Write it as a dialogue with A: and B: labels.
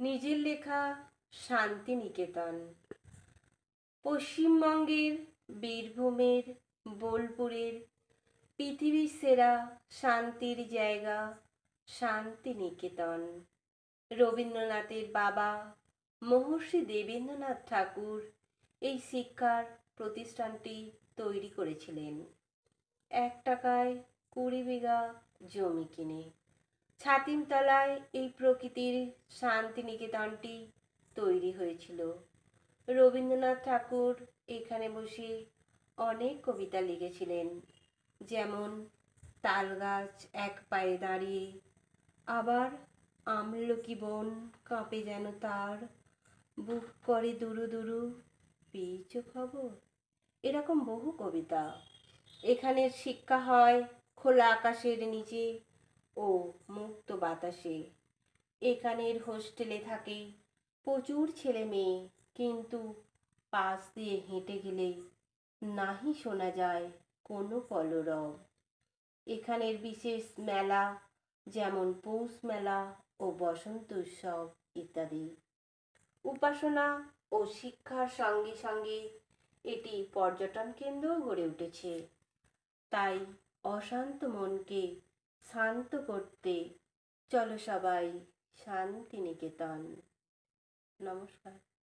A: নিজের লেখা শান্তিনিকেতন। পশ্চিমবঙ্গের বীরভূমের বোলপুরের পৃথিবীর সেরা শান্তির জায়গা শান্তিনিকেতন। রবীন্দ্রনাথের বাবা মহর্ষি দেবেন্দ্রনাথ ঠাকুর এই শিক্ষার প্রতিষ্ঠানটি তৈরি করেছিলেন 1 টাকায় 20 বিঘা জমি কিনে। ছাতিমতলায় এই প্রকৃতির শান্তিনিকেতনটি তৈরি হয়েছিল। রবীন্দ্রনাথ ঠাকুর এখানে বসে অনেক কবিতা লিখেছিলেন, যেমন তালগাছ এক পায়ে দাঁড়িয়ে, আবার আমলকি বন কাঁপে যেন তার, বুক করে দুরু দুরু, পেয়েছ খবর। এরকম বহু কবিতা। এখানের শিক্ষা হয় খোলা আকাশের নিচে ও মুক্ত বাতাসে। এখানের হোস্টেলে থাকে প্রচুর ছেলে মেয়ে, কিন্তু পাশ দিয়ে হেঁটে গেলে নাহি শোনা যায় কোনো কলরব। এখানের বিশেষ মেলা, যেমন পৌষ মেলা ও বসন্ত উৎসব ইত্যাদি। উপাসনা ও শিক্ষার সঙ্গে সঙ্গে এটি পর্যটন কেন্দ্রও গড়ে উঠেছে। তাই অশান্ত মনকে শান্ত করতে চলো সবাই শান্তিনিকেতন। নমস্কার।